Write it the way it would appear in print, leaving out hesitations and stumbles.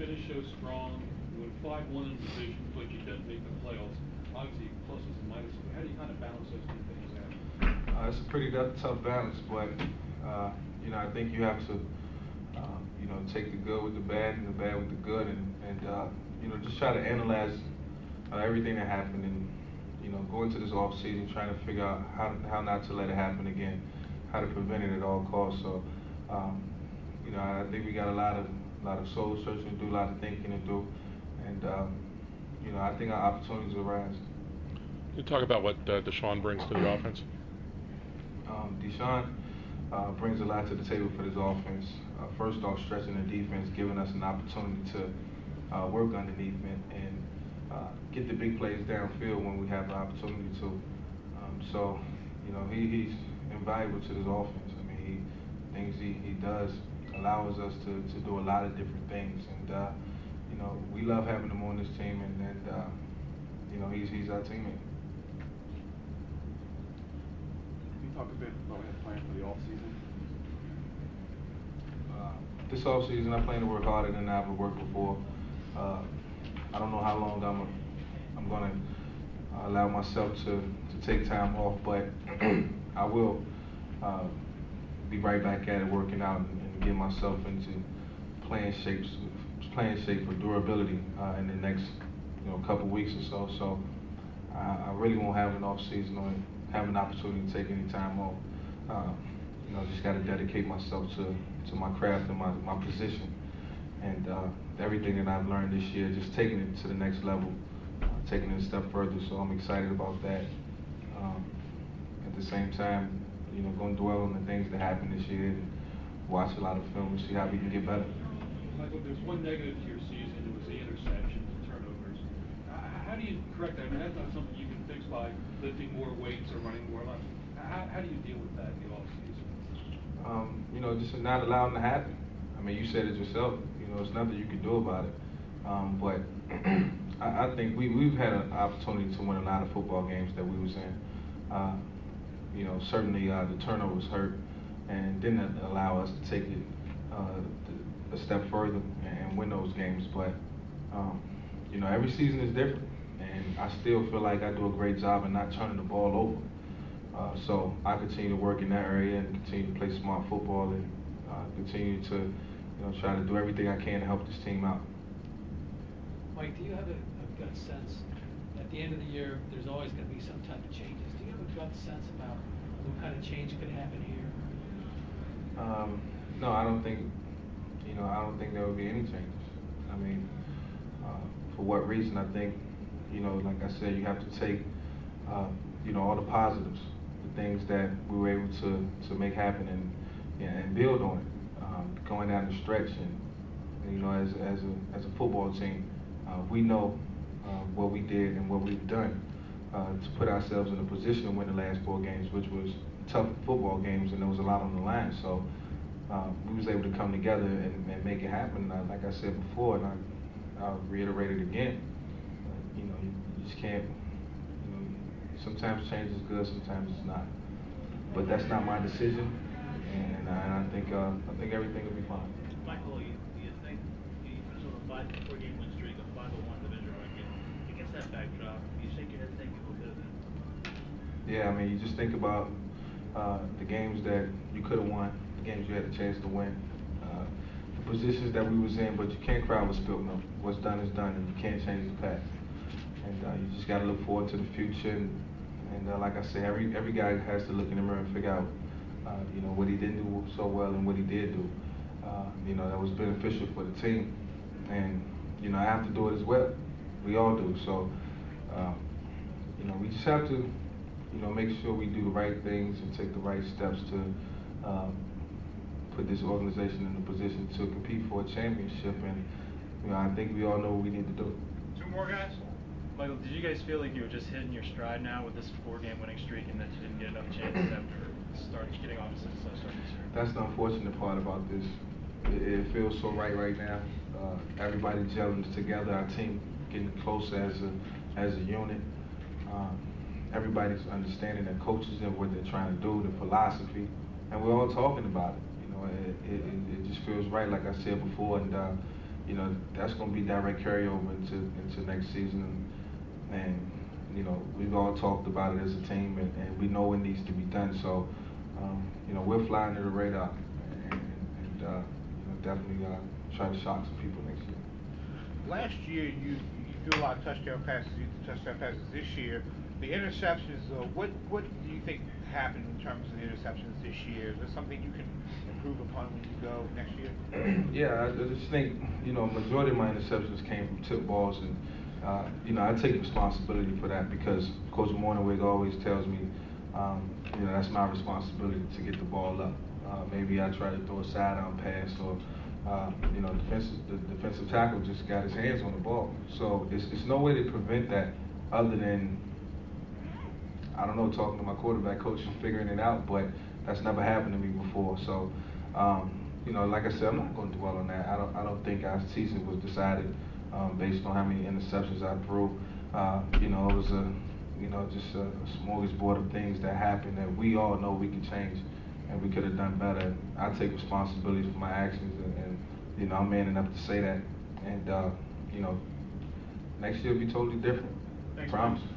finish so strong, you went 5-1 in the division, but you didn't make the playoffs. Obviously, pluses and minuses. How do you kind of balance those two things out? It's a pretty tough balance, but you know, I think you have to you know, take the good with the bad and the bad with the good, and you know, just try to analyze everything that happened, and you know, go into this off season trying to figure out how not to let it happen again, how to prevent it at all costs. So you know, I think we got a lot of soul searching to do, a lot of thinking to do, and you know, I think our opportunities will rise. Can you talk about what Deshaun brings to the offense? Deshaun brings a lot to the table for this offense. First off, stretching the defense, giving us an opportunity to work underneath and get the big plays downfield when we have the opportunity to. So, you know, he's invaluable to this offense. I mean, things he does allows us to do a lot of different things, and you know, we love having him on this team, and you know, he's our teammate. Can you talk a bit about what you have planned for the offseason? This offseason, I plan to work harder than I ever worked before. I don't know how long I'm going to allow myself to take time off, but I will be right back at it, working out and get myself into playing shape for durability in the next couple weeks or so. So I really won't have an off season or have an opportunity to take any time off. You know, just got to dedicate myself to my craft and my position, and everything that I've learned this year, just taking it to the next level, taking it a step further. So I'm excited about that. At the same time, you know, going to dwell on the things that happened this year and watch a lot of film and see how we can get better. Michael, there's one negative to your season. It was the interceptions and turnovers. How do you correct that? I mean, that's not something you can fix by lifting more weights or running more laps. How do you deal with that in the offseason? You know, just not allowing it to happen. I mean, you said it yourself. You know, there's nothing you can do about it. But I think we've had an opportunity to win a lot of football games that we was in. You know, certainly the turnovers hurt and didn't allow us to take it a step further and win those games. But you know, every season is different, and I still feel like I do a great job in not turning the ball over. So I continue to work in that area and continue to play smart football and continue to, try to do everything I can to help this team out. Mike, do you have a gut sense at the end of the year? There's always going to be some type of changes. Do you have a gut sense about what kind of change could happen here? No, I don't think. I don't think there will be any changes. I mean, for what reason? I think, like I said, you have to take, all the positives, the things that we were able to make happen and build on it. Going down the stretch and as a football team, we know what we did and what we've done to put ourselves in a position to win the last 4 games, which was tough football games, and there was a lot on the line. So we was able to come together and make it happen. Like I said before, and I'll reiterate it again. You just can't. Sometimes change is good, sometimes it's not. But that's not my decision, and I think everything will be fine. Michael, do you think you finish on a 4-game win streak, a 501 division ranking against that backdrop? You shake your head thinking a little bit of that? Yeah, I mean, you just think about the games that you could have won, the games you had a chance to win, the positions that we was in, but you can't cry with spilled milk. What's done is done, and you can't change the past. And you just got to look forward to the future. And like I said, every guy has to look in the mirror and figure out, what he didn't do so well and what he did do. That was beneficial for the team. And, I have to do it as well. We all do. So, we just have to, make sure we do the right things and take the right steps to put this organization in a position to compete for a championship. And, I think we all know what we need to do. 2 more guys. Michael, did you guys feel like you were just hitting your stride now with this 4-game winning streak and that you didn't get enough chances after getting off to the start this year? That's the unfortunate part about this. It feels so right now. Everybody gelling together, our team getting closer as a unit. Everybody's understanding their coaches and what they're trying to do, the philosophy, and we're all talking about it. It just feels right, like I said before, and you know, that's going to be direct carryover into next season. And you know, we've all talked about it as a team, and we know it needs to be done. So, you know, we're flying under the radar, and you know, definitely try to shock some people next year. Last year, you threw a lot of touchdown passes. You threw touchdown passes this year. The interceptions, what do you think happened in terms of the interceptions this year? Is there something you can improve upon when you go next year? Yeah, I just think, you know, majority of my interceptions came from tip balls, and you know, I take responsibility for that because Coach Morningwig always tells me, you know, that's my responsibility to get the ball up. Maybe I try to throw a sidearm pass, or you know, the defensive tackle just got his hands on the ball. So it's no way to prevent that other than, I don't know, talking to my quarterback coach and figuring it out, but that's never happened to me before. So, you know, like I said, I'm not going to dwell on that. I don't think our season was decided based on how many interceptions I threw. You know, it was just a smorgasbord of things that happened that we all know we could change and we could have done better. I take responsibility for my actions, and you know, I'm man enough to say that. And you know, next year will be totally different. Thanks, Promise. Mike.